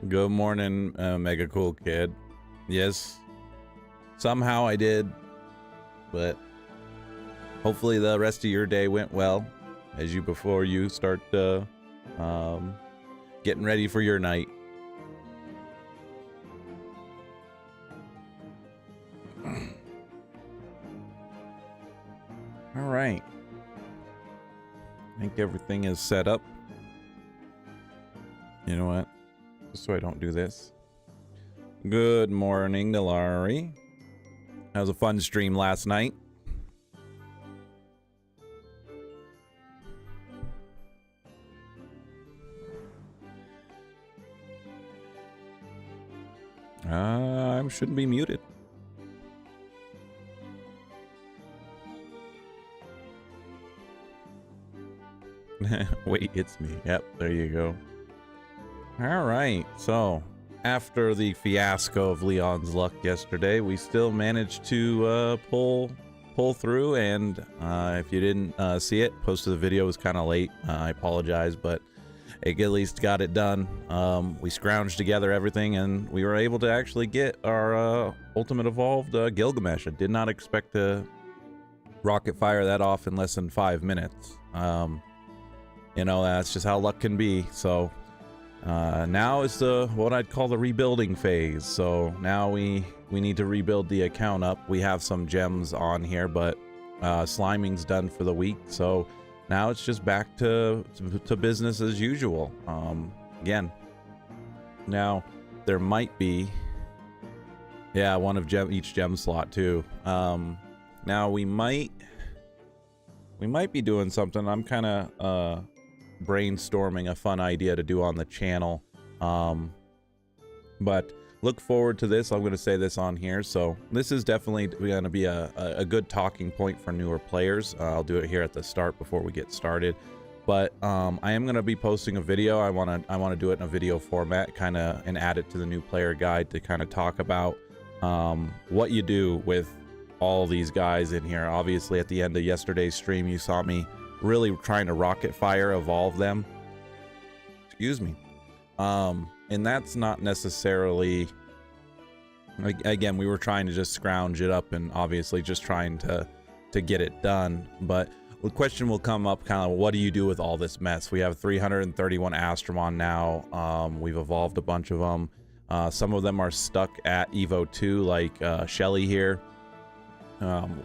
Good morning, Mega Cool Kid. Yes, somehow I did, but hopefully the rest of your day went well before you start getting ready for your night. All right. I think everything is set up. You know what? Just so I don't do this. Good morning, Nilari. That was a fun stream last night. I shouldn't be muted. Wait, it's me. Yep, there you go. All right, so after the fiasco of Leon's luck yesterday, we still managed to pull through, and if you didn't see it, posted the video. It was kind of late. I apologize, but it at least got it done. We scrounged together everything, and we were able to actually get our Ultimate Evolved Gilgamesh. I did not expect to rocket fire that off in less than 5 minutes. You know, that's just how luck can be. So now is what I'd call the rebuilding phase. So now we need to rebuild the account up. We have some gems on here, but sliming's done for the week. So now it's just back to business as usual. Again, now there might be, yeah, one of each gem slot too. Now we might be doing something. I'm kind of brainstorming a fun idea to do on the channel, but look forward to this. I'm going to say this on here, so this is definitely going to be a good talking point for newer players. I'll do it here at the start before we get started, but I am going to be posting a video. I want to do it in a video format, kind of, and add it to the new player guide to kind of talk about what you do with all these guys in here. Obviously at the end of yesterday's stream you saw me really trying to rocket fire evolve them, excuse me, and that's not necessarily, again, we were trying to just scrounge it up and obviously just trying to get it done. But the question will come up, kind of, what do you do with all this mess? We have 331 Astromon now. We've evolved a bunch of them. Some of them are stuck at Evo 2, like Shelly here.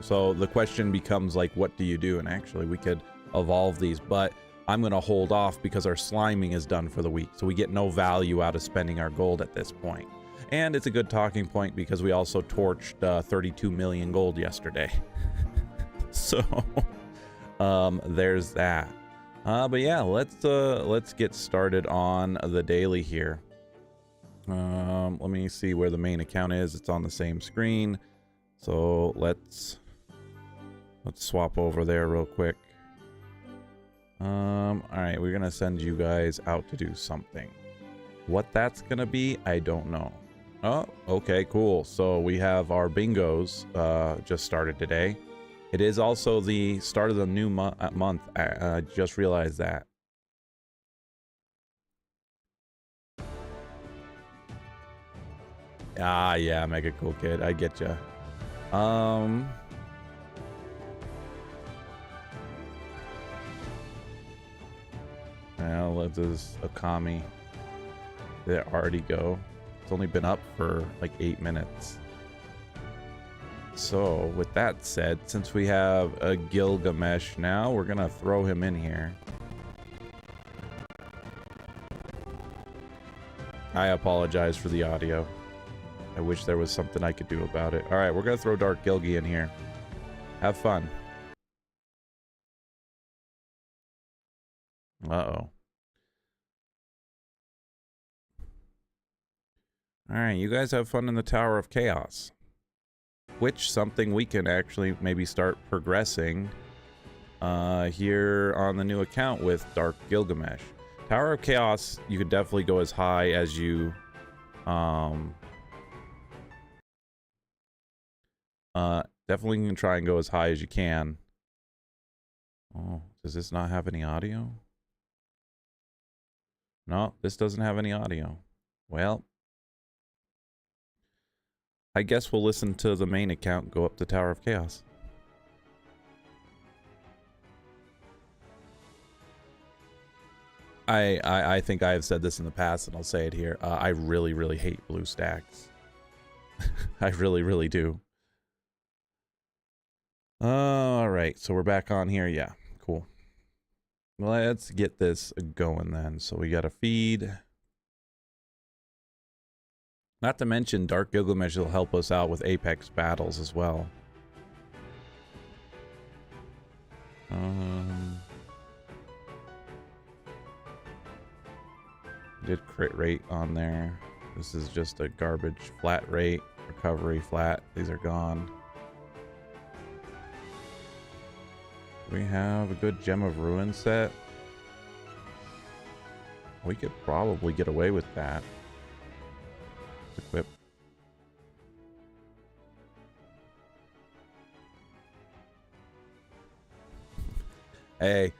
So the question becomes, like, what do you do? And actually we could evolve these, but I'm going to hold off because our sliming is done for the week, so we get no value out of spending our gold at this point. And it's a good talking point because we also torched 32 million gold yesterday. So there's that. But yeah, let's get started on the daily here. Let me see where the main account is. It's on the same screen, so let's swap over there real quick. All right, we're gonna send you guys out to do something. What that's gonna be, I don't know. Oh, okay, cool. So we have our bingos just started today. It is also the start of the new month. I just realized that. Ah, yeah, Mega Cool Kid, I get ya. Well, let this Akami, did it already go? It's only been up for like 8 minutes. So with that said, since we have a Gilgamesh now, we're gonna throw him in here. I apologize for the audio. I wish there was something I could do about it. All right, we're gonna throw Dark Gilgi in here. Have fun. Uh-oh. Alright, you guys have fun in the Tower of Chaos. Which, something we can actually maybe start progressing here on the new account with Dark Gilgamesh. Tower of Chaos, you could definitely go as high as you... definitely can try and go as high as you can. Oh, does this not have any audio? No, this doesn't have any audio. Well, I guess we'll listen to the main account and go up to Tower of Chaos. I think I have said this in the past, and I'll say it here. I really, really hate blue stacks. I really, really do. All right, so we're back on here. Yeah, cool. Let's get this going then. So we got a feed. Not to mention, Dark Gilgamesh will help us out with Apex battles as well. Did crit rate on there. This is just a garbage flat rate. Recovery flat. These are gone. We have a good Gem of Ruin set. We could probably get away with that. Equip. Hey,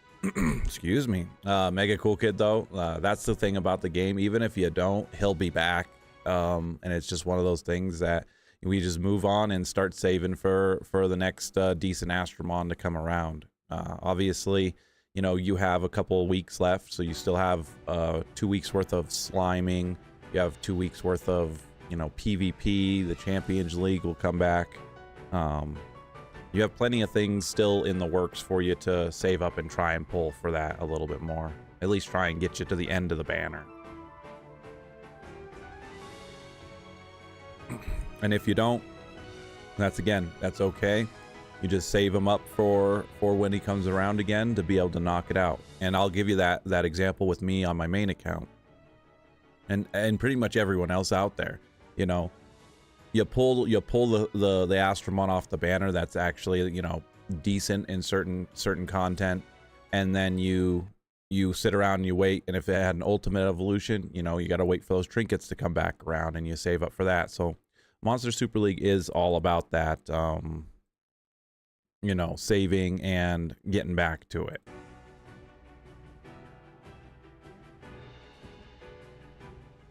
excuse me. Mega Cool Kid though. That's the thing about the game. Even if you don't, he'll be back. And it's just one of those things that we just move on and start saving for the next decent Astromon to come around. Obviously, you know, you have a couple of weeks left, so you still have 2 weeks worth of sliming. You have 2 weeks worth of, you know, PvP. The Champions League will come back. You have plenty of things still in the works for you to save up and try and pull for that a little bit more. At least try and get you to the end of the banner. And if you don't, that's okay. You just save him up for when he comes around again to be able to knock it out. And I'll give you that example with me on my main account. And pretty much everyone else out there, you know, you pull the Astromon off the banner that's actually, you know, decent in certain content, and then you sit around and you wait, and if it had an ultimate evolution, you know, you got to wait for those trinkets to come back around and you save up for that. So Monster Super League is all about that, you know, saving and getting back to it.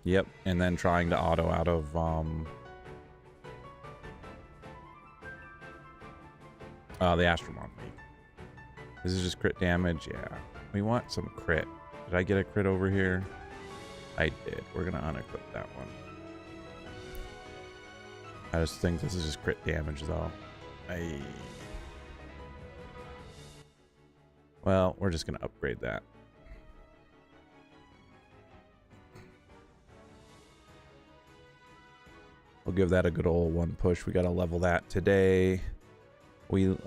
Yep, and then trying to auto out of the Astromon League. This is just crit damage. Yeah, we want some crit. Did I get a crit over here? I did. We're gonna unequip that one. I just think this is just crit damage though. Well, we're just gonna upgrade that. We'll give that a good old one push. We gotta level that today. We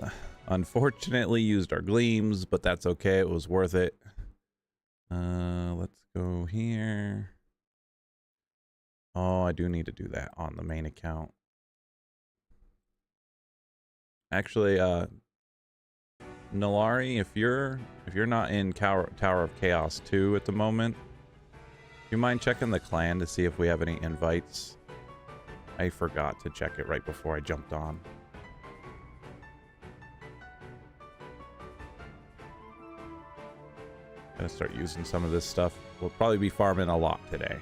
unfortunately used our gleams, but that's okay. It was worth it. Let's go here. Oh, I do need to do that on the main account. Actually, Nalari, if you're not in Tower of Chaos 2 at the moment, do you mind checking the clan to see if we have any invites? I forgot to check it right before I jumped on. Gonna start using some of this stuff. We'll probably be farming a lot today.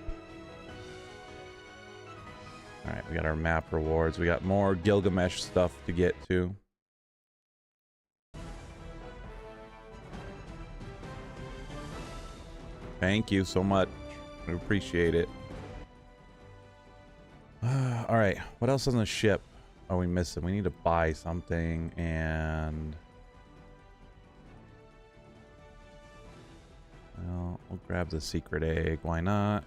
All right, we got our map rewards. We got more Gilgamesh stuff to get to. Thank you so much. I appreciate it. All right, what else on the ship are we missing? We need to buy something, and well, we'll grab the secret egg. Why not?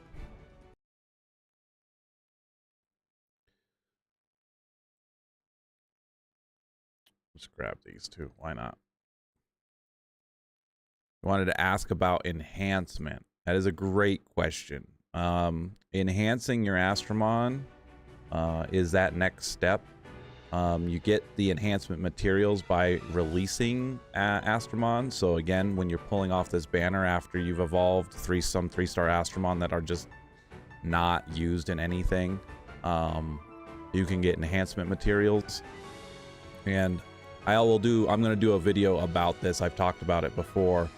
Let's grab these two. Why not? I wanted to ask about enhancement. That is a great question. Enhancing your Astromon is that next step. You get the enhancement materials by releasing Astromon. So again, when you're pulling off this banner after you've evolved some 3-star Astromon that are just not used in anything, you can get enhancement materials. And I'm going to do a video about this. I've talked about it before.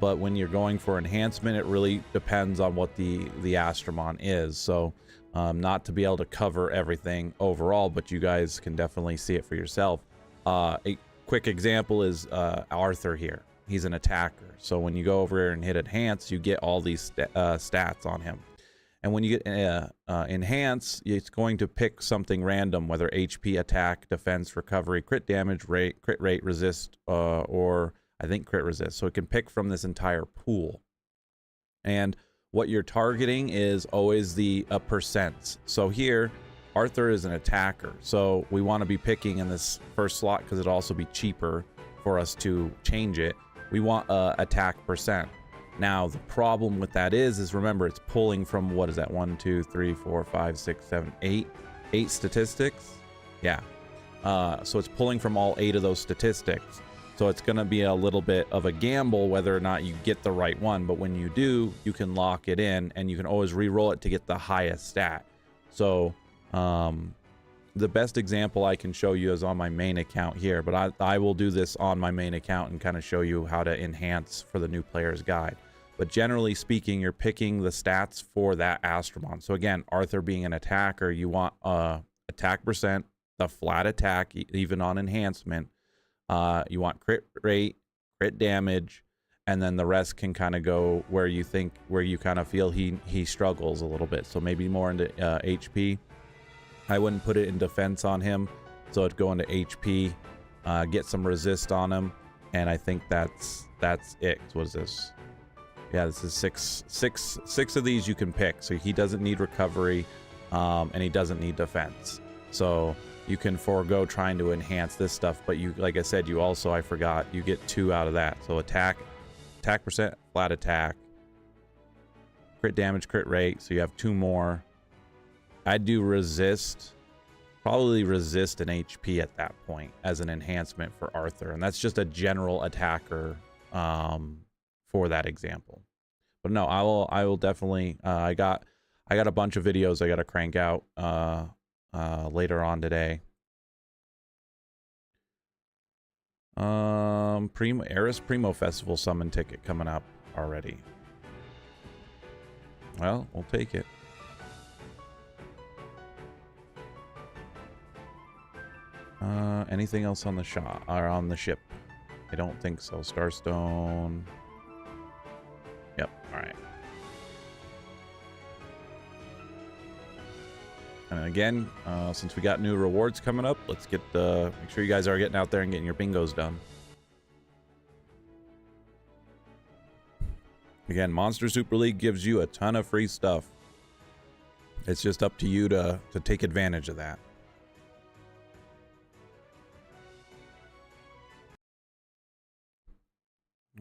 But when you're going for enhancement, it really depends on what the Astromon is. So not to be able to cover everything overall, but you guys can definitely see it for yourself. A quick example is Arthur here. He's an attacker. So when you go over here and hit enhance, you get all these stats on him. And when you get enhance, it's going to pick something random, whether HP, attack, defense, recovery, crit damage, rate, crit rate, resist, or I think crit resist. So it can pick from this entire pool. And what you're targeting is always the percents. So here, Arthur is an attacker. So we want to be picking in this first slot because it'll also be cheaper for us to change it. We want attack percent. Now, the problem with that is remember, it's pulling from, what is that? 1, 2, 3, 4, 5, 6, 7, 8. 8 statistics? Yeah. So it's pulling from all 8 of those statistics. So it's going to be a little bit of a gamble whether or not you get the right one. But when you do, you can lock it in and you can always re-roll it to get the highest stat. So the best example I can show you is on my main account here. But I will do this on my main account and kind of show you how to enhance for the new player's guide. But generally speaking, you're picking the stats for that Astromon. So again, Arthur being an attacker, you want attack percent, the flat attack, even on enhancement. You want crit rate, crit damage, and then the rest can kind of go where you kind of feel he struggles a little bit. So maybe more into HP. I wouldn't put it in defense on him, so it'd go into HP, get some resist on him, and I think that's it. What is this? Yeah, this is six of these you can pick. So he doesn't need recovery, and he doesn't need defense. So you can forego trying to enhance this stuff, but you, like I said, you also, I forgot, you get 2 out of that. So attack percent, flat attack, crit damage, crit rate. So you have 2 more. I'd do resist, probably resist an HP at that point as an enhancement for Arthur, and that's just a general attacker for that example. But no, I will definitely. I got a bunch of videos I got to crank out later on today. Eris Primo Festival summon ticket coming up already. Well, we'll take it. Anything else on the shop or on the ship? I don't think so. Starstone. Yep. All right. And again, since we got new rewards coming up, let's get make sure you guys are getting out there and getting your bingos done. Again, Monster Super League gives you a ton of free stuff. It's just up to you to take advantage of that.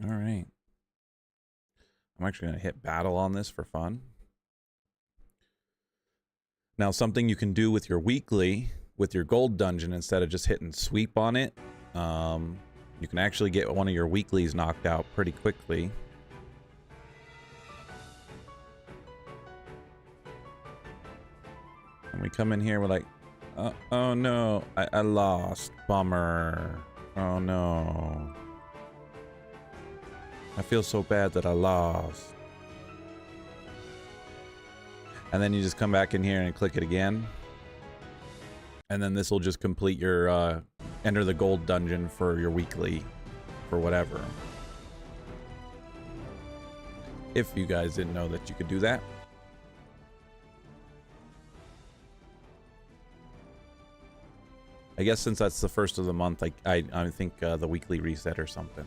All right. I'm actually going to hit battle on this for fun. Now, something you can do with your weekly, with your gold dungeon, instead of just hitting sweep on it, you can actually get one of your weeklies knocked out pretty quickly. And we come in here, we're like, oh no, I lost. Bummer. Oh no. I feel so bad that I lost. And then you just come back in here and click it again. And then this will just complete your, enter the gold dungeon for your weekly, for whatever. If you guys didn't know that you could do that. I guess since that's the first of the month, I think the weekly reset or something.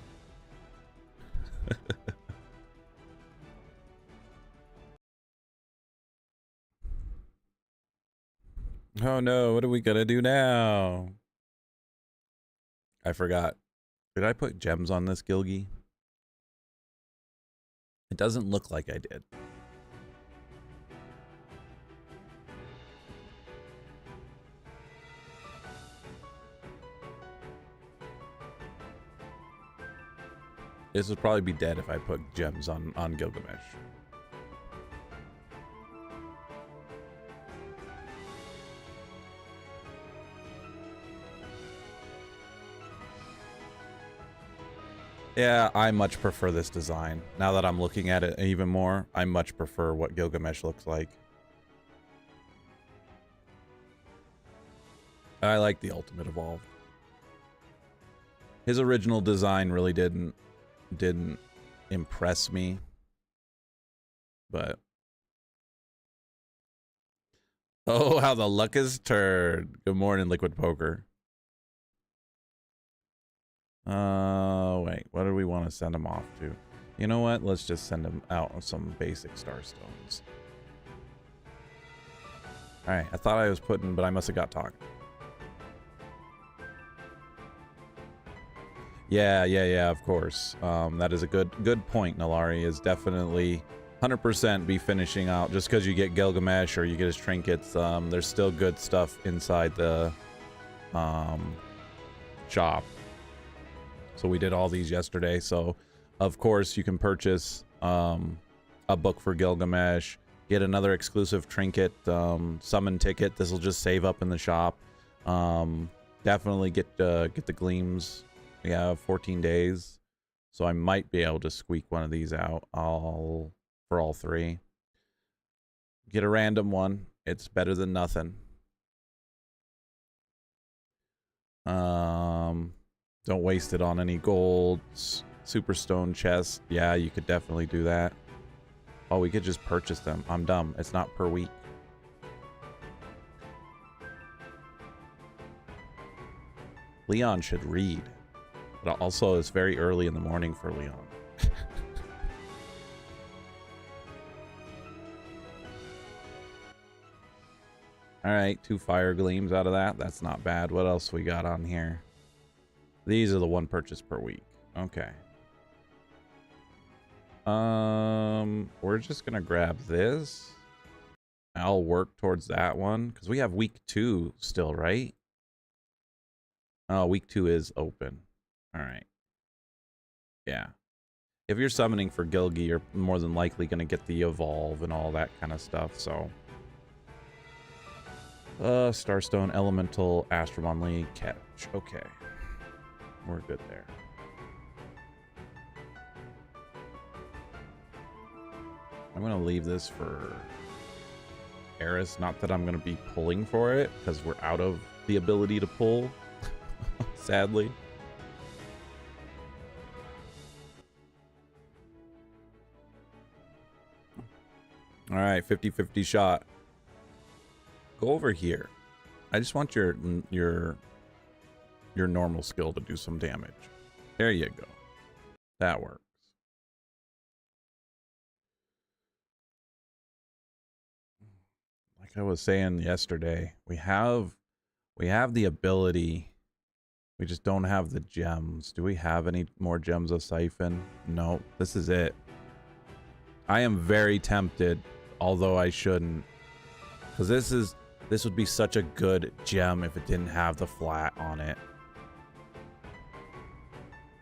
Oh no, what are we gonna do now? I forgot. Did I put gems on this Gilgi? It doesn't look like I did. This would probably be dead if I put gems on Gilgamesh. Yeah, I much prefer this design. Now that I'm looking at it even more, I much prefer what Gilgamesh looks like. I like the Ultimate Evolved. His original design really didn't impress me. But oh, how the luck is turned. Good morning, Liquid Poker. Wait, what do we want to send him off to? You know what? Let's just send him out on some basic Starstones. Alright, I thought I was putting, but I must have got talking. Yeah, of course. That is a good point, Nalari, is definitely 100% be finishing out. Just because you get Gilgamesh or you get his trinkets, there's still good stuff inside the shop. So we did all these yesterday. So, of course, you can purchase a book for Gilgamesh, get another exclusive trinket, summon ticket. This will just save up in the shop. Definitely get the gleams. We have 14 days, so I might be able to squeak one of these out for all three. Get a random one. It's better than nothing. Don't waste it on any gold. Superstone chest. Yeah, you could definitely do that. Oh, we could just purchase them. I'm dumb. It's not per week. Leon should read. But also, it's very early in the morning for Leon. Alright, 2 fire gleams out of that. That's not bad. What else we got on here? These are the 1 purchase per week. Okay. We're just gonna grab this. I'll work towards that one. Because we have week 2 still, right? Oh, week 2 is open. Alright. Yeah. If you're summoning for Gilgi, you're more than likely going to get the evolve and all that kind of stuff, so. Starstone, Elemental, Astromon League, Catch. Okay. We're good there. I'm going to leave this for Eris. Not that I'm going to be pulling for it, because we're out of the ability to pull, sadly. All right, 50-50 shot. Go over here. I just want your normal skill to do some damage. There you go. That works. Like I was saying yesterday, we have the ability. We just don't have the gems. Do we have any more gems of Siphon? No, this is it. I am very tempted, although I shouldn't, because this would be such a good gem if it didn't have the flat on it.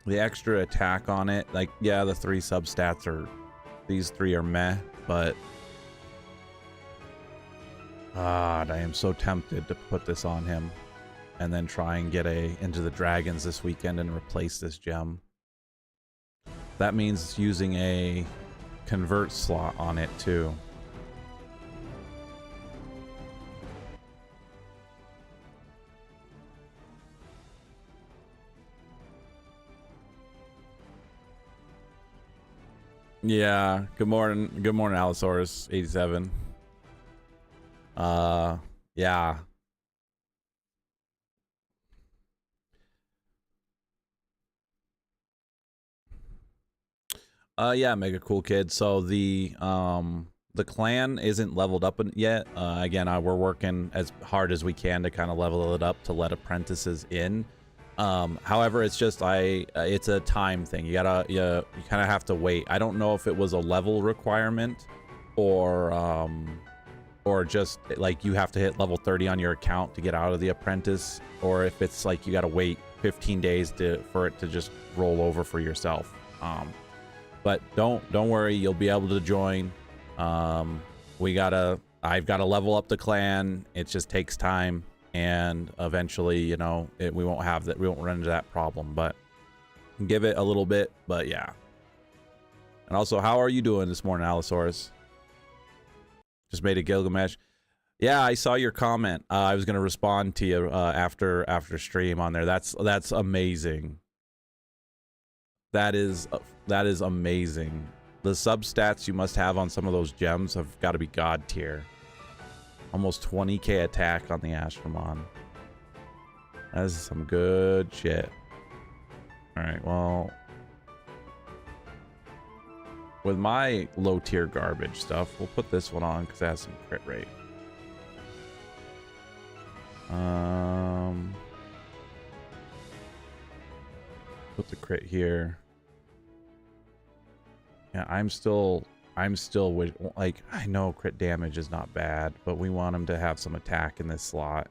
The extra attack on it, like, yeah, the 3 substats are, these 3 are meh, but God, I am so tempted to put this on him and then try and get into the dragons this weekend and replace this gem. That means using a convert slot on it too. Yeah, good morning, Allosaurus 87. Yeah. Yeah, Mega Cool Kid. So the clan isn't leveled up yet. Again, we're working as hard as we can to kind of level it up to let apprentices in. However, it's just it's a time thing. You kind of have to wait. I don't know if it was a level requirement or just like you have to hit level 30 on your account to get out of the apprentice, or if it's like you got to wait 15 days for it to just roll over for yourself. But don't worry, you'll be able to join. I've got to level up the clan. It just takes time, and eventually, you know, we won't run into that problem. But Give it a little bit, but yeah. And also, how are you doing this morning, Allosaurus? Just made a Gilgamesh. Yeah, I saw your comment. I was gonna respond to you after stream on there. That's amazing. That is amazing. The substats you must have on some of those gems have got to be god tier. Almost 20k attack on the Astromon. That is some good shit. All right, well, with my low tier garbage stuff, we'll put this one on because it has some crit rate. Put the crit here. Yeah, I'm still like, I know crit damage is not bad, but we want him to have some attack in this slot.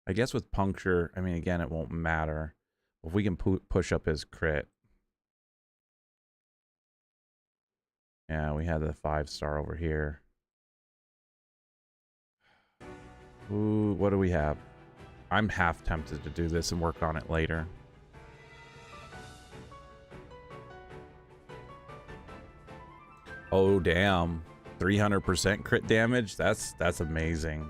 I guess with puncture, I mean, again, it won't matter. If we can push up his crit. Yeah, we had the 5-star over here. Ooh, what do we have? I'm half tempted to do this and work on it later. Oh, damn. 300% crit damage? That's amazing.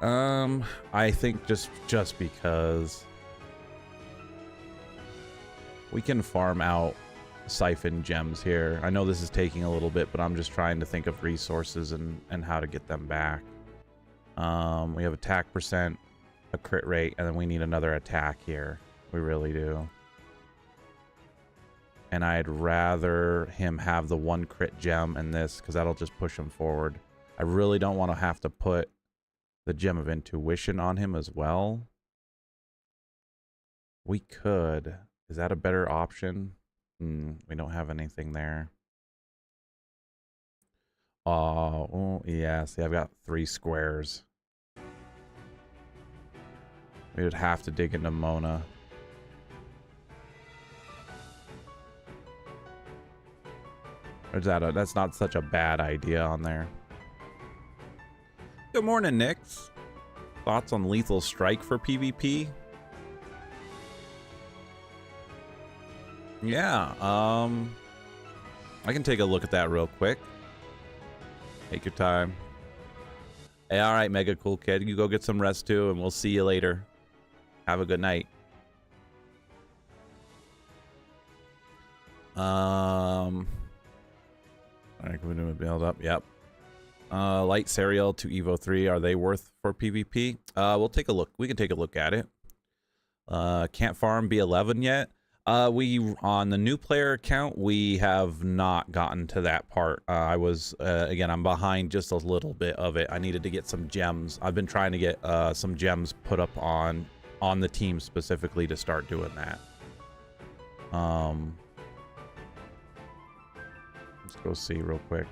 I think just because we can farm out siphon gems here. I know this is taking a little bit, but I'm just trying to think of resources and how to get them back. We have attack percent, a crit rate, and then we need another attack here. We really do. And I'd rather him have the 1 crit gem and this, because that'll just push him forward. I really don't want to have to put the gem of intuition on him as well. We could. Is that a better option? We don't have anything there. Oh, yeah. See, I've got 3 squares. We would have to dig into Mona. Or is that that's not such a bad idea on there. Good morning, Nix. Thoughts on Lethal Strike for PvP? Yeah, I can take a look at that real quick. Take your time. Hey, all right, Mega Cool Kid. You go get some rest too, and we'll see you later. Have a good night. All right, we're gonna build up. Yep. Light Serial to Evo 3. Are they worth for PvP? We'll take a look. We can take a look at it. Can't farm B11 yet. We on the new player account, we have not gotten to that part. I was again, I'm behind just a little bit of it. I needed to get some gems. I've been trying to get some gems put up on the team specifically to start doing that. Let's go see real quick.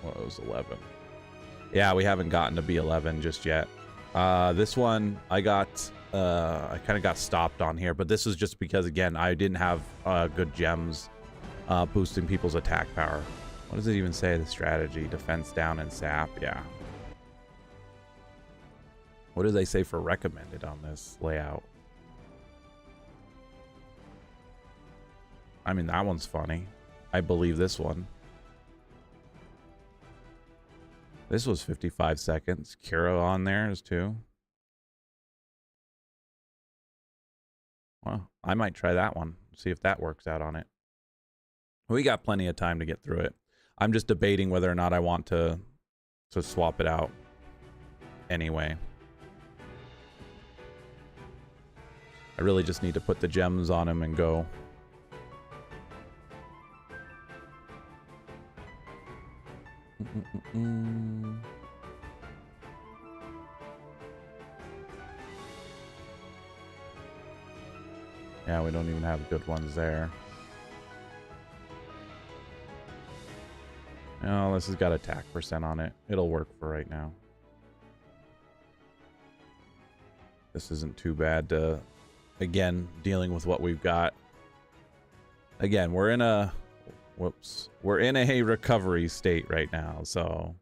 Well, it was 11. Yeah, we haven't gotten to B11 just yet. This one I got, I kind of got stopped on here, but this is just because, again, I didn't have good gems boosting people's attack power. What does it even say? The strategy, defense down and sap. Yeah. What do they say for recommended on this layout? I mean, that one's funny. I believe this one. This was 55 seconds. Kuro on there is too. Well, I might try that one. See if that works out on it. We got plenty of time to get through it. I'm just debating whether or not I want to swap it out anyway. I really just need to put the gems on him and go. Yeah, we don't even have good ones there. Oh, this has got attack percent on it. It'll work for right now. This isn't too bad to, again, dealing with what we've got. Again, we're in a Whoops. We're in a recovery state right now, so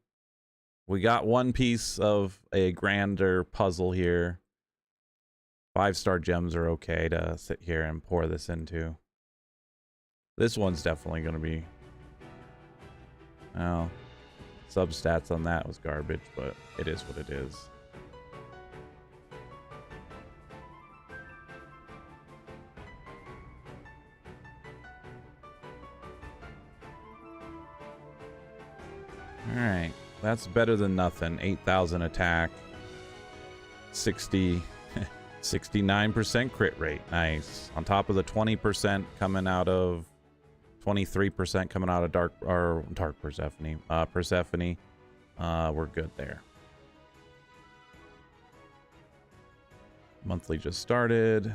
we got one piece of a grander puzzle here. 5-star gems are okay to sit here and pour this into. This one's definitely going to be... Well, substats on that was garbage, but it is what it is. Alright, that's better than nothing. 8,000 attack. 69% crit rate. Nice. On top of the 20% coming out of... 23% coming out of Dark Persephone. Persephone. We're good there. Monthly just started.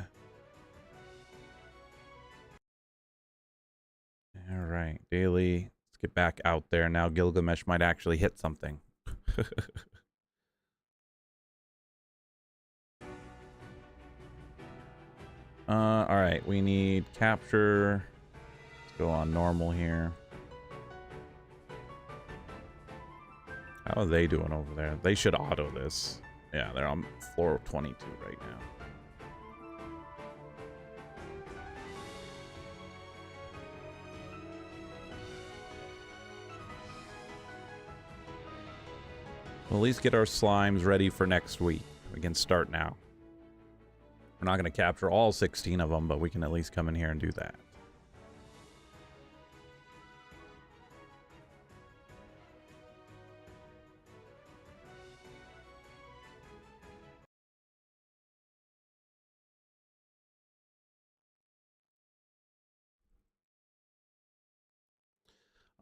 Alright, daily... Get back out there now. Gilgamesh might actually hit something. All right, we need capture. Let's go on normal here. How are they doing over there? They should auto this. Yeah, they're on floor 22 right now. We'll at least get our slimes ready for next week. We can start now. We're not going to capture all 16 of them, but we can at least come in here and do that.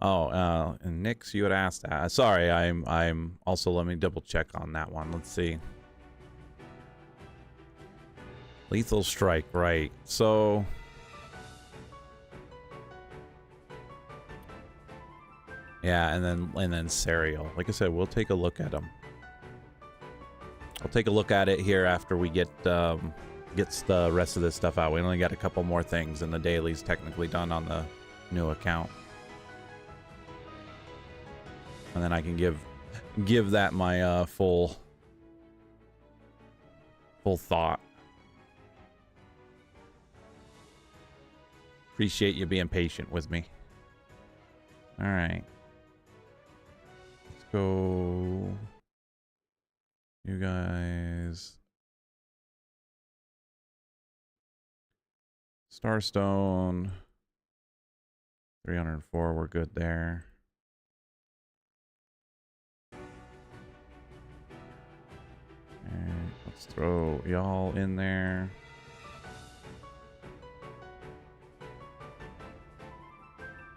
Oh, and Nix, you had asked that. Sorry, I'm also, let me double check on that one. Let's see. Lethal strike, right. So yeah, and then Serial. Like I said, we'll take a look at them. I'll take a look at it here after we gets the rest of this stuff out. We only got a couple more things, and the daily's technically done on the new account. And then I can give that my full thought. Appreciate you being patient with me. All right. Let's go. You guys. Starstone. 304, we're good there. Let's throw y'all in there.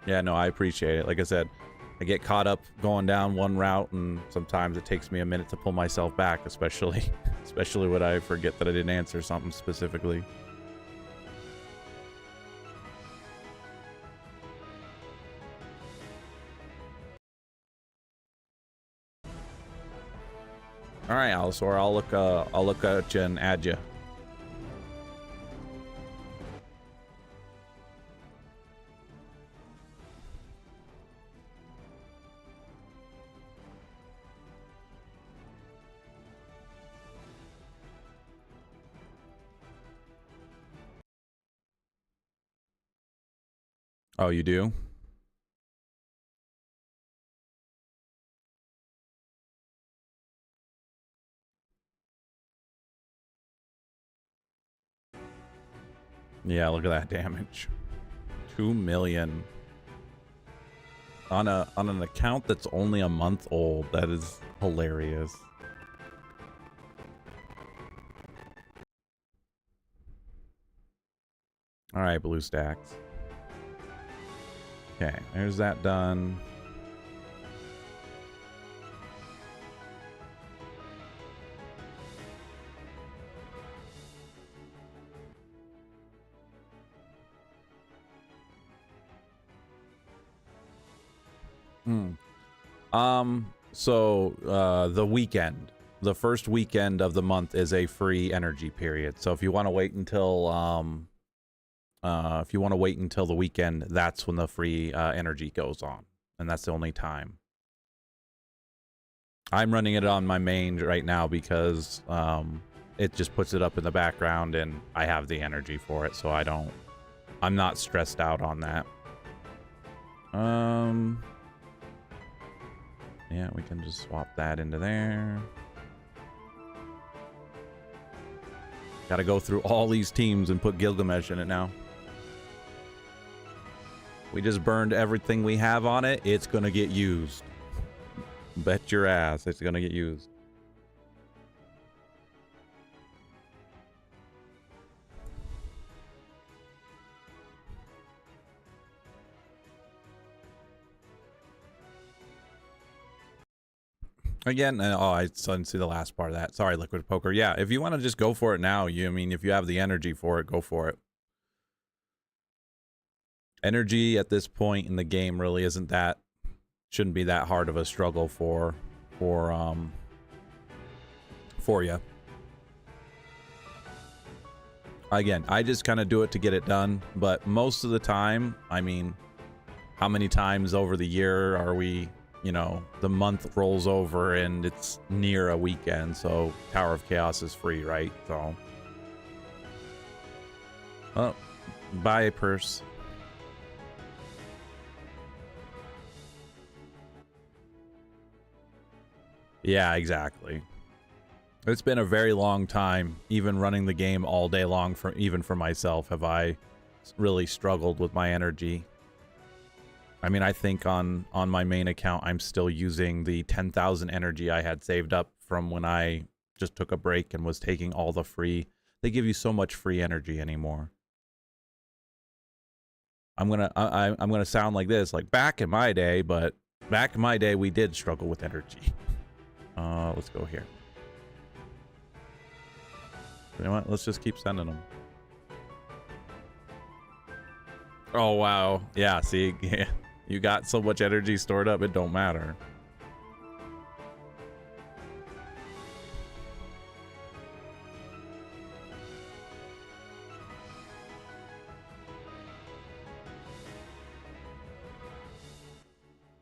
Yeah, no, I appreciate it. Like I said, I get caught up going down one route, and sometimes it takes me a minute to pull myself back, especially when I forget that I didn't answer something specifically. All right, Allosaur, I'll look at you and add you. Oh, you do? Yeah, look at that damage. 2 million. On an account that's only a month old. That is hilarious. All right, blue stacks. Okay, there's that done. So the weekend, the first weekend of the month is a free energy period. So if you want to wait until If you want to wait until the weekend, that's when the free energy goes on, and that's the only time. I'm running it on my main right now because it just puts it up in the background and I have the energy for it, so I'm not stressed out on that. Yeah, we can just swap that into there. Gotta go through all these teams and put Gilgamesh in it now. We just burned everything we have on it. It's gonna get used. Bet your ass it's gonna get used. Again, oh, I didn't see the last part of that. Sorry, Liquid Poker. Yeah, if you want to just go for it now, I mean, if you have the energy for it, go for it. Energy at this point in the game really shouldn't be that hard of a struggle for you. Again, I just kind of do it to get it done, but most of the time, I mean, how many times over the year are we, you know, the month rolls over and it's near a weekend, so Tower of Chaos is free, right? So, oh, bye, purse. Yeah, exactly. It's been a very long time, even running the game all day long, even for myself, have I really struggled with my energy. I mean, I think on my main account, I'm still using the 10,000 energy I had saved up from when I just took a break and was taking all the free. They give you so much free energy anymore. I'm gonna sound like this, like back in my day, but back in my day, we did struggle with energy. Let's go here. You know what? Let's just keep sending them. Oh, wow. Yeah, see? Yeah. You got so much energy stored up, it don't matter.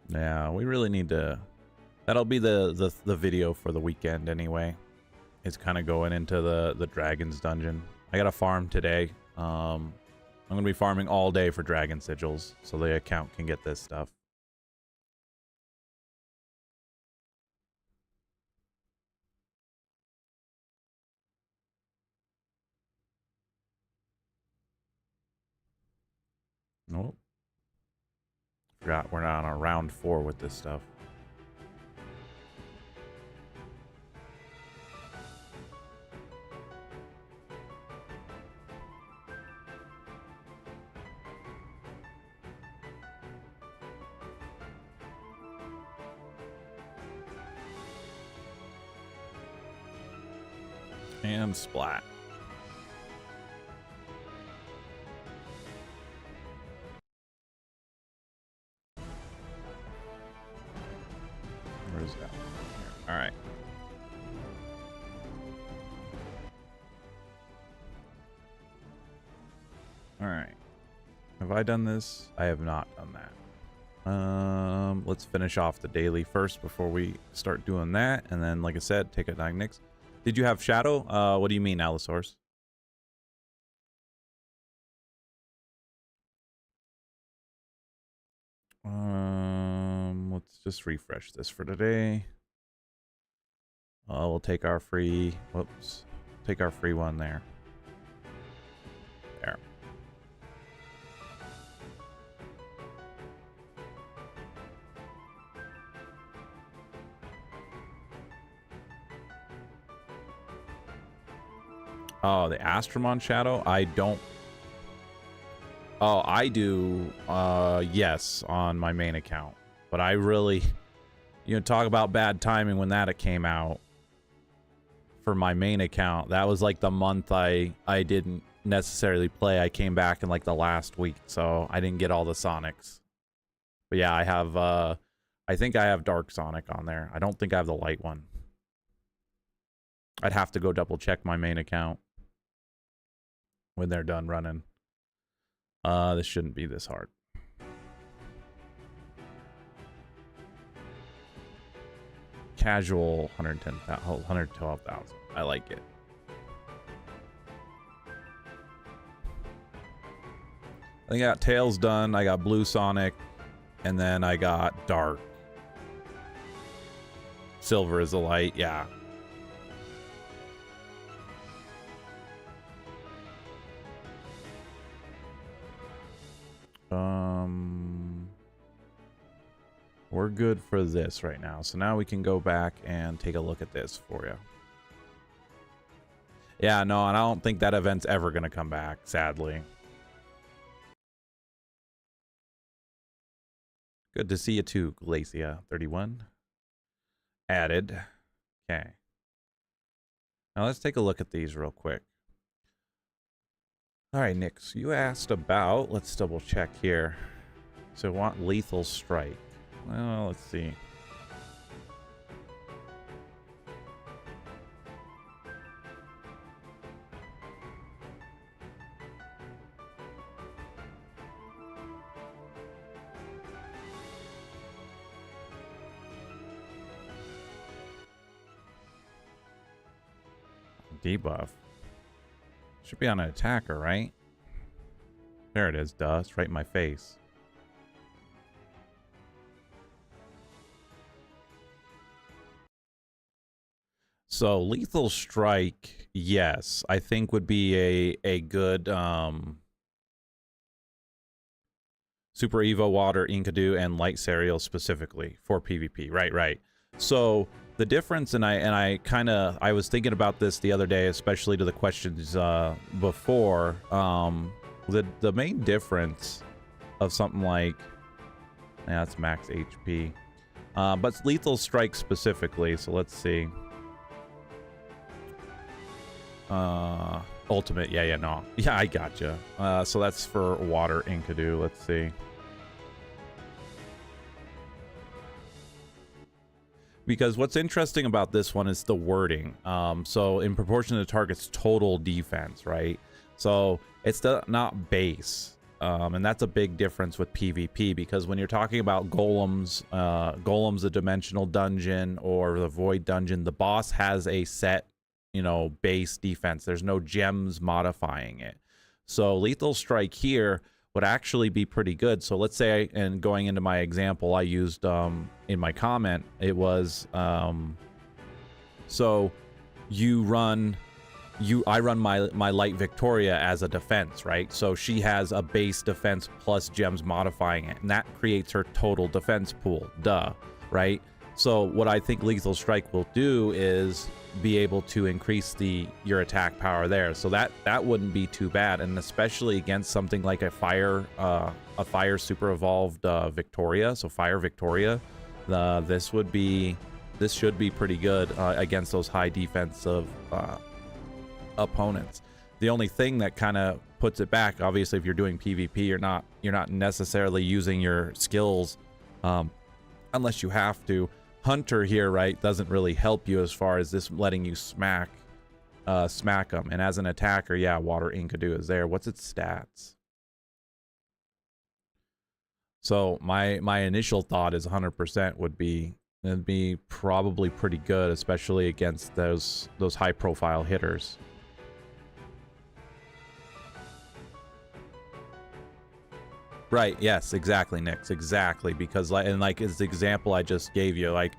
Yeah, we really need to... That'll be the video for the weekend anyway. It's kind of going into the Dragon's Dungeon. I got a farm today. I'm going to be farming all day for Dragon Sigils, so the account can get this stuff. Nope. Forgot we're not on round 4 with this stuff. And splat. Where's that? Here. All right. All right. Have I done this? I have not done that. Let's finish off the daily first before we start doing that, and then, like I said, take a Dynax. Did you have Shadow? What do you mean, Allosaurus? Let's just refresh this for today. We'll take our free, whoops, take our free one there. There. Oh, the Astromon Shadow? I don't... Oh, I do, yes, on my main account. But I really... You know, talk about bad timing when that came out. For my main account, that was like the month I didn't necessarily play. I came back in like the last week, so I didn't get all the Sonics. But yeah, I have, I think I have Dark Sonic on there. I don't think I have the light one. I'd have to go double check my main account when they're done running. This shouldn't be this hard. Casual 112,000. I like it. I think I got Tails done. I got Blue Sonic, and then I got Dark. Silver is the light. Yeah. We're good for this right now. So now we can go back and take a look at this for you. Yeah, no, and I don't think that event's ever going to come back, sadly. Good to see you too, Glacia 31. Added. Okay. Now let's take a look at these real quick. All right, Nick, so you asked about, let's double check here. So want Lethal Strike. Well, let's see. Debuff. Should be on an attacker, right? There it is, duh. It's right in my face. So Lethal Strike, yes, I think would be a good Super Evo Water, Enkidu, and Light Cereal specifically for PvP. Right. So the difference, and I was thinking about this the other day, especially to the questions before. The main difference of something like, yeah, that's max HP, but Lethal Strike specifically. So let's see. Ultimate, yeah, I gotcha. So that's for Water Enkidu. Let's see. Because what's interesting about this one is the wording. So in proportion to the target's total defense, right? So it's not base. And that's a big difference with PvP, because when you're talking about golems, golems, a dimensional dungeon or the void dungeon, the boss has a set, base defense. There's no gems modifying it. So Lethal Strike here would actually be pretty good. So let's say, and going into my example I used in my comment, it was so I run my Light Victoria as a defense, right? So she has a base defense plus gems modifying it, and that creates her total defense pool, right? So what I think Lethal Strike will do is be able to increase your attack power there. So that wouldn't be too bad, and especially against something like a fire super evolved Victoria. So Fire Victoria, this should be pretty good against those high defensive opponents. The only thing that kind of puts it back, obviously, if you're doing PvP, you're not necessarily using your skills unless you have to. Hunter here, right, doesn't really help you as far as this letting you smack them. And as an attacker, yeah, Water Enkidu is there. What's its stats? So my initial thought is 100% would be, it'd be probably pretty good, especially against those high profile hitters. Right, yes, exactly, Nix, exactly, because like as the example I just gave you, like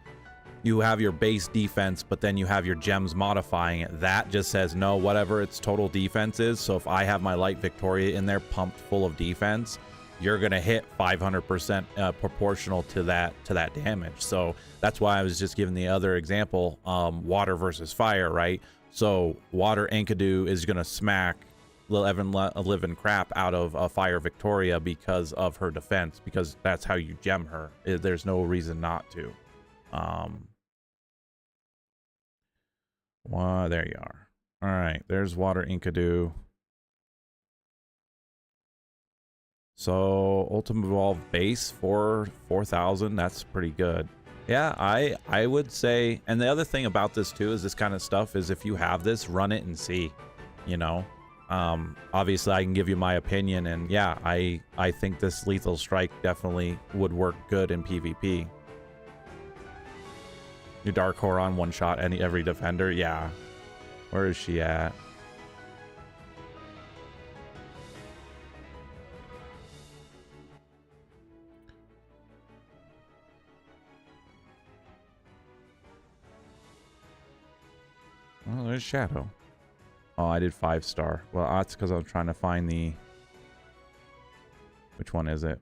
you have your base defense, but then you have your gems modifying it. That just says no, whatever its total defense is. So if I have my Light Victoria in there pumped full of defense, you're gonna hit 500% proportional to that damage. So that's why I was just giving the other example, water versus fire, right? So Water Enkidu is gonna smack living crap out of a Fire Victoria because of her defense, because that's how you gem her. There's no reason not to. Well, there you are. All right, there's Water Enkidu. So Ultimate Evolve base for 4,000. That's pretty good. Yeah, I would say. And the other thing about this too is this kind of stuff is if you have this, run it and see, Obviously I can give you my opinion, and yeah, I think this Lethal Strike definitely would work good in PvP. Your Dark Horon one shot every defender, yeah. Where is she at? Oh, there's Shadow. Oh, I did 5-star. Well, that's because I'm trying to find the... Which one is it?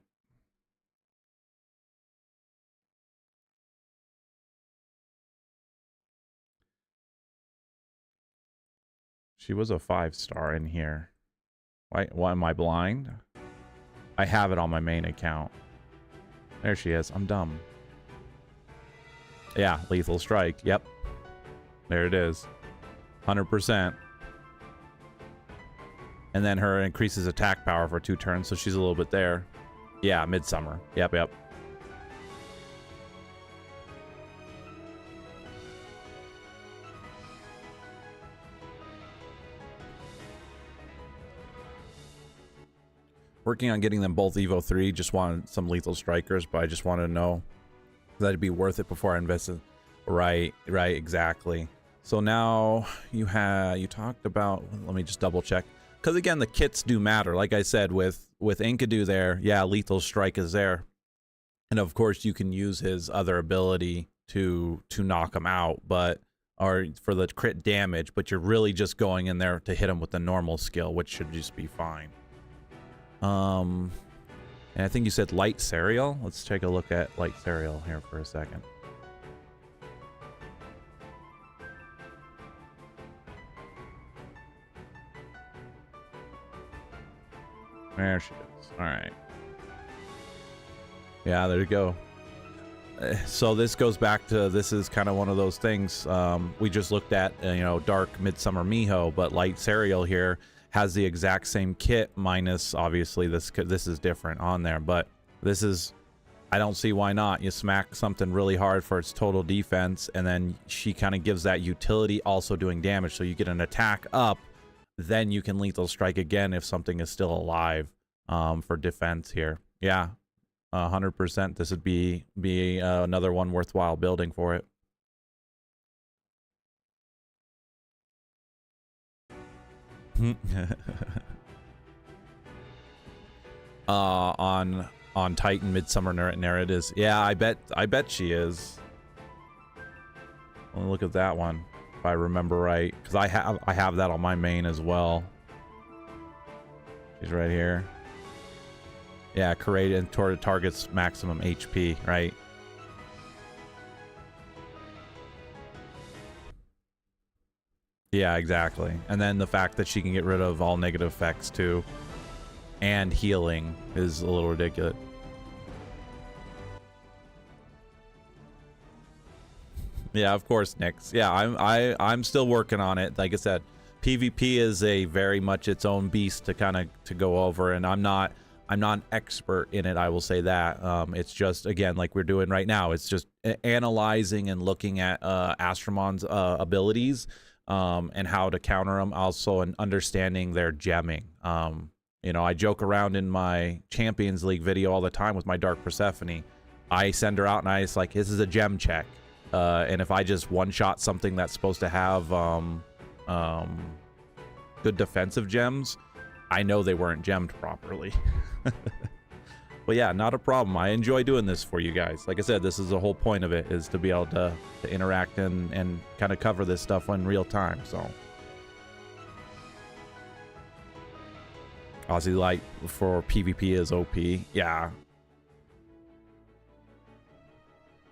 She was a 5-star in here. Why am I blind? I have it on my main account. There she is. I'm dumb. Yeah, Lethal Strike. Yep. There it is. 100%. And then her increases attack power for 2 turns, so she's a little bit there. Yeah, Midsummer. Yep, yep. Working on getting them both Evo 3. Just wanted some Lethal Strikers, but I just wanted to know that it'd be worth it before I invested. Right, exactly. So now you talked about, let me just double check. Because again, the kits do matter. Like I said, with Enkidu there, yeah, Lethal Strike is there. And of course you can use his other ability to knock him out, or for the crit damage, but you're really just going in there to hit him with the normal skill, which should just be fine. And I think you said Light Serial. Let's take a look at Light Serial here for a second. There she is. All right. Yeah, there you go. So this goes back to, this is kind of one of those things. We just looked at, you know, Dark Midsummer Miho, but Light Serial here has the exact same kit, minus obviously this is different on there, but this is, I don't see why not. You smack something really hard for its total defense, and then she kind of gives that utility also doing damage, so you get an attack up, then you can Lethal Strike again if something is still alive, for defense here. Yeah, 100%. This would be another one worthwhile building for it. On Titan Midsummer Narratives. Yeah, I bet she is. Let me look at that one, if I remember right, because I have that on my main as well. She's right here. Yeah, created toward target's maximum HP, right? Yeah, exactly. And then the fact that she can get rid of all negative effects too, and healing, is a little ridiculous. Yeah, of course, Nyx. Yeah, I'm still working on it. Like I said, PvP is a very much its own beast to go over, and I'm not an expert in it, I will say that. It's just, again, like we're doing right now, it's just analyzing and looking at Astramon's abilities, and how to counter them, also, and understanding their gemming. You know, I joke around in my Champions League video all the time with my Dark Persephone. I send her out and it's like, this is a gem check. And if I just one-shot something that's supposed to have good defensive gems, I know they weren't gemmed properly. But yeah, not a problem. I enjoy doing this for you guys. Like I said, this is the whole point of it, is to be able to interact and kind of cover this stuff in real time. So Aussie Light for PvP is OP. Yeah.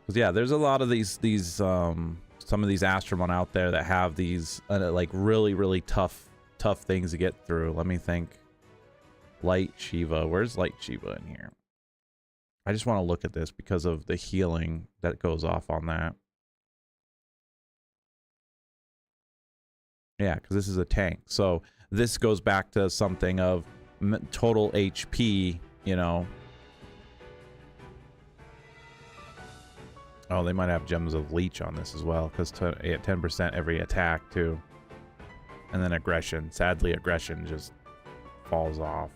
Because yeah, there's a lot of these some of these Astramon out there that have these like really tough things to get through. Let me think. Light Shiva. Where's Light Shiva in here? I just want to look at this because of the healing that goes off on that. Yeah, because this is a tank. So this goes back to something of total HP, you know. Oh, they might have Gems of Leech on this as well, because 10% every attack too. And then aggression. Sadly, aggression just falls off.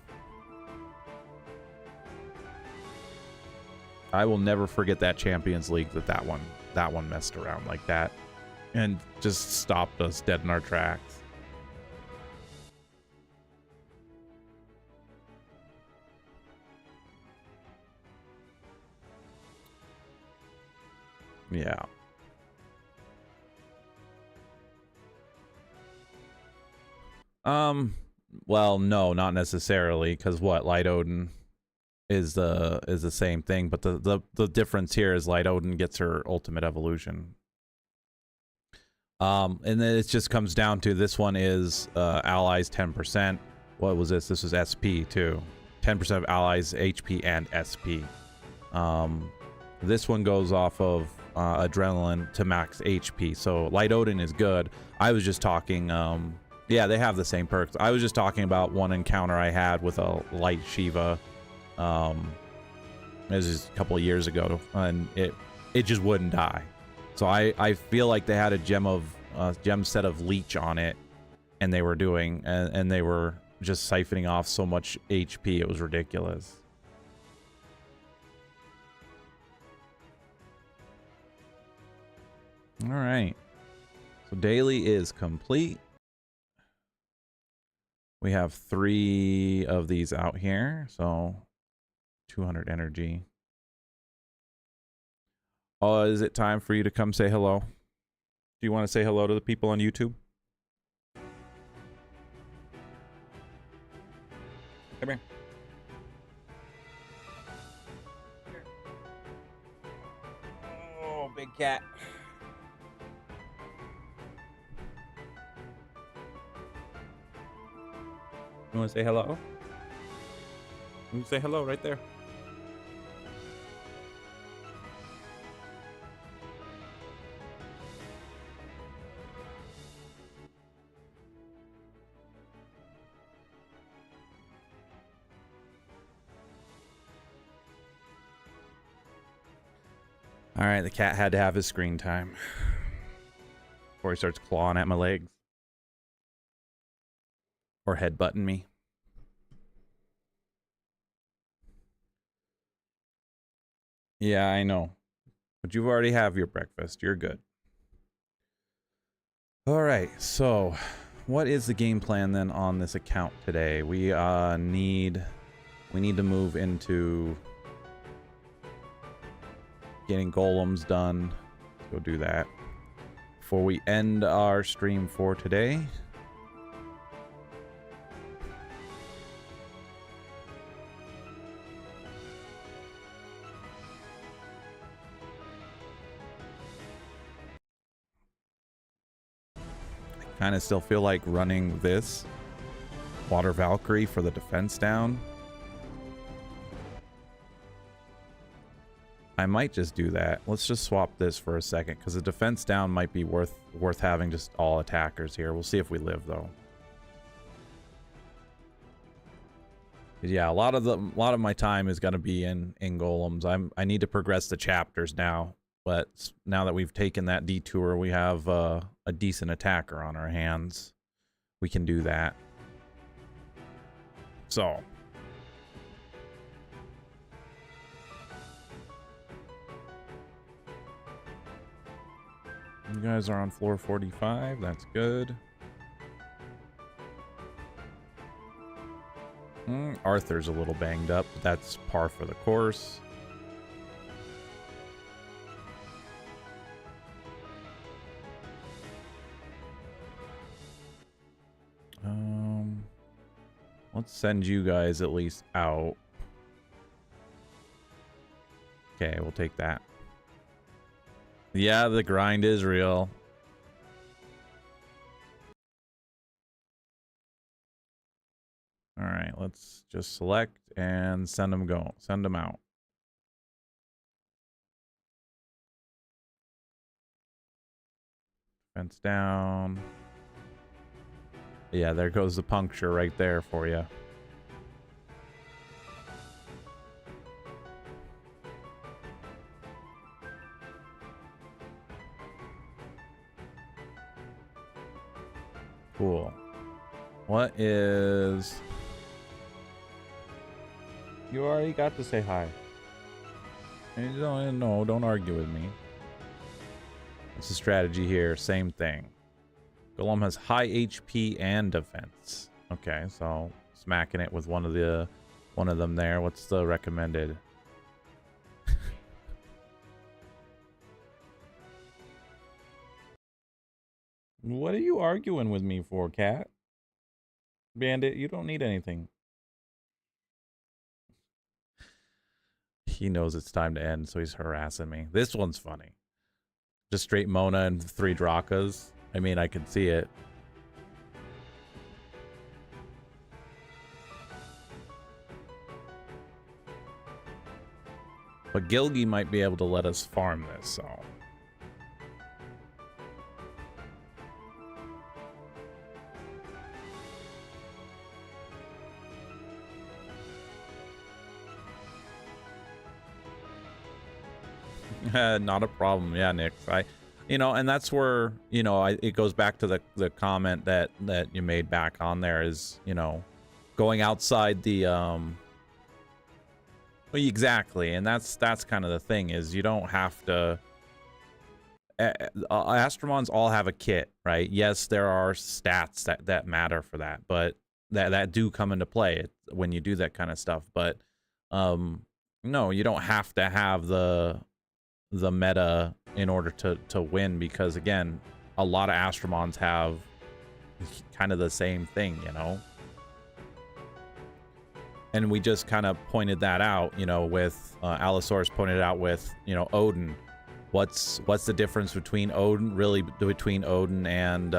I will never forget that Champions League that one messed around like that and just stopped us dead in our tracks. Yeah. Well, no, not necessarily, because what, Light Odin is the same thing, but the difference here is Light Odin gets her ultimate evolution. And then it just comes down to this one is allies 10%. What was this? This was SP too. 10% of allies HP and SP. This one goes off of adrenaline to max HP. So Light Odin is good. I was just talking yeah, they have the same perks. I was just talking about one encounter I had with a light Shiva. It was just a couple of years ago, and it just wouldn't die. So I feel like they had a gem set of leech on it, and they were doing and they were just siphoning off so much HP. It was ridiculous. All right. So daily is complete. We have 3 of these out here, so 200 energy. Oh, is it time for you to come say hello? Do you want to say hello to the people on YouTube? Come here. Oh, big cat. You want to say hello? You can say hello right there. All right, the cat had to have his screen time before he starts clawing at my legs or headbutting me. Yeah, I know. But you've already have your breakfast. You're good. All right, so what is the game plan then on this account today? We need to move into getting golems done. Let's go do that before we end our stream for today. Kind of still feel like running this Water Valkyrie for the defense down. I might just do that. Let's just swap this for a second, because the defense down might be worth having just all attackers here. We'll see if we live though. Yeah, a lot of my time is gonna be in golems. I need to progress the chapters now, but now that we've taken that detour, we have a decent attacker on our hands. We can do that. So. You guys are on floor 45. That's good. Arthur's a little banged up, but that's par for the course. Let's send you guys at least out. Okay, we'll take that. Yeah, the grind is real. All right, let's just select and send them out. Fence down. Yeah, there goes the puncture right there for you. Cool. What is... You already got to say hi. Don't argue with me. What's the strategy here? Same thing. Golem has high HP and defense. Okay, so smacking it with one of them there. What's the recommended? What are you arguing with me for, cat? Bandit, you don't need anything. He knows it's time to end, so he's harassing me. This one's funny. Just straight Mona and 3 Drakas. I mean, I can see it. But Gilgy might be able to let us farm this, so... Not a problem. Yeah, Nick. And that's where, it goes back to the comment that you made back on there is, going outside the, well, exactly. And that's kind of the thing is you don't have to, Astromons all have a kit, right? Yes, there are stats that matter for that, but that do come into play when you do that kind of stuff. But, no, you don't have to have the meta in order to win, because again, a lot of Astromons have kind of the same thing, and we just kind of pointed that out, with Allosaurus pointed it out with Odin. What's the difference between Odin and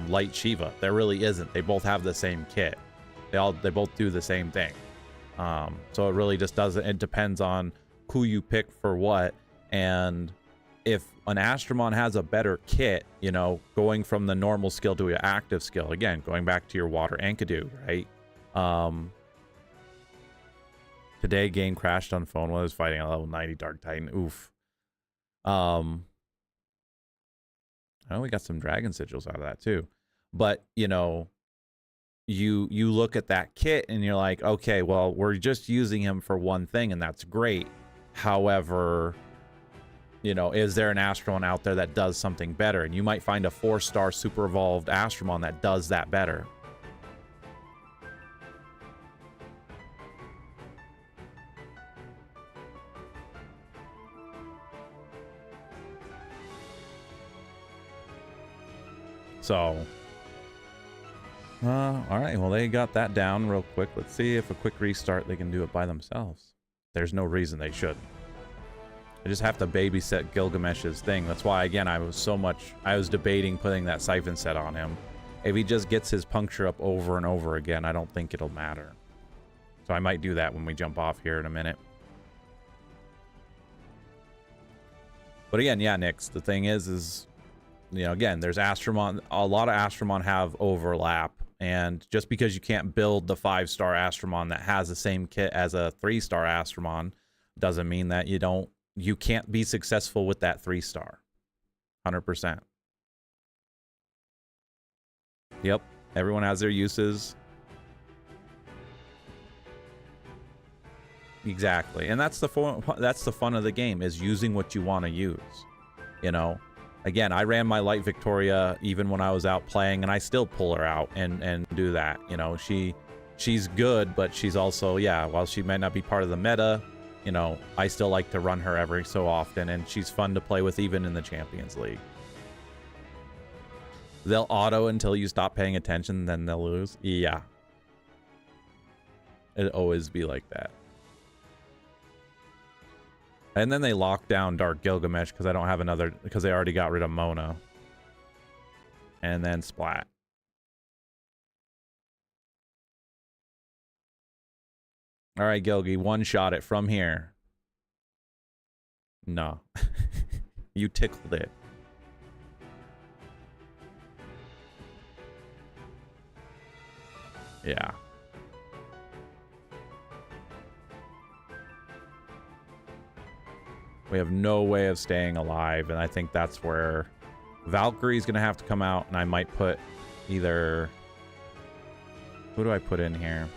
Light Shiva? There really isn't. They both have the same kit. They both do the same thing. So it really just doesn't, it depends on who you pick for what. And if an Astromon has a better kit, going from the normal skill to an active skill, again, going back to your water Enkidu, right? Today game crashed on phone while I was fighting a level 90 Dark Titan. Oof. I know we got some dragon sigils out of that too. But, you look at that kit and you're like, okay, well, we're just using him for one thing and that's great. However, is there an Astromon out there that does something better? And you might find a 4-star super evolved Astromon that does that better. So all right, well, they got that down real quick. Let's see if a quick restart, they can do it by themselves. There's no reason they shouldn't. They just have to babysit Gilgamesh's thing. That's why, again, I was debating putting that Siphon set on him. If he just gets his puncture up over and over again, I don't think it'll matter. So I might do that when we jump off here in a minute. But again, yeah, Nix, the thing is, again, there's Astromon. A lot of Astromon have overlap. And just because you can't build the 5-star Astromon that has the same kit as a 3-star Astromon doesn't mean that you can't be successful with that 3-star. 100%. Yep. Everyone has their uses. Exactly. And that's the fun of the game, is using what you want to use. Again, I ran my Light Victoria even when I was out playing, and I still pull her out and do that. She's good, but she's also, while she might not be part of the meta, I still like to run her every so often, and she's fun to play with even in the Champions League. They'll auto until you stop paying attention, then they'll lose. Yeah. It'd always be like that. And then they lock down Dark Gilgamesh because I don't have another, because they already got rid of Mona. And then splat. All right, Gilgy, one-shot it from here. No. You tickled it. Yeah. We have no way of staying alive, and I think that's where Valkyrie's gonna have to come out, and I might put either, who do I put in here?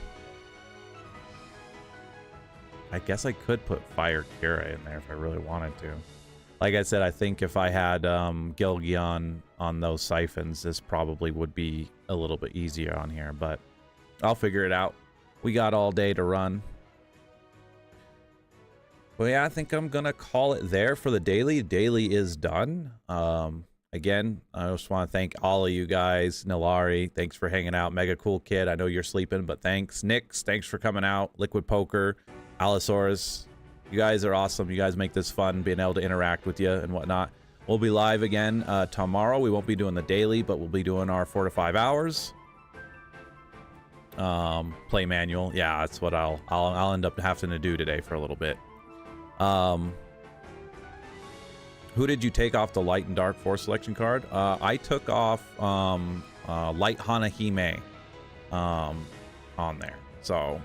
I guess I could put Fire Kira in there if I really wanted to. Like I said, I think if I had Gilgion on those siphons, this probably would be a little bit easier on here, but I'll figure it out. We got all day to run. But yeah, I think I'm gonna call it there for the daily. Daily is done. Again, I just want to thank all of you guys. Nilari, thanks for hanging out. Mega Cool Kid, I know you're sleeping, but thanks. Nix, thanks for coming out. Liquid Poker, Allosaurus, you guys are awesome. You guys make this fun, being able to interact with you and whatnot. We'll be live again tomorrow. We won't be doing the daily, but we'll be doing our 4 to 5 hours. Play manual. Yeah, that's what I'll end up having to do today for a little bit. Who did you take off the Light and Dark Force selection card? I took off Light Hanahime on there. So,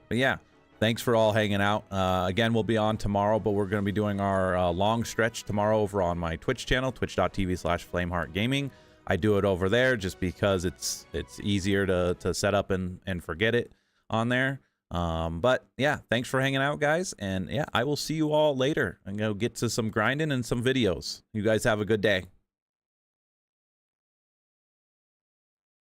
but yeah, thanks for all hanging out. Again, we'll be on tomorrow, but we're going to be doing our long stretch tomorrow over on my Twitch channel, twitch.tv/FlameheartGaming. I do it over there just because it's easier to set up and forget it on there. But yeah, thanks for hanging out, guys. And yeah, I will see you all later. I'm going to get to some grinding and some videos. You guys have a good day.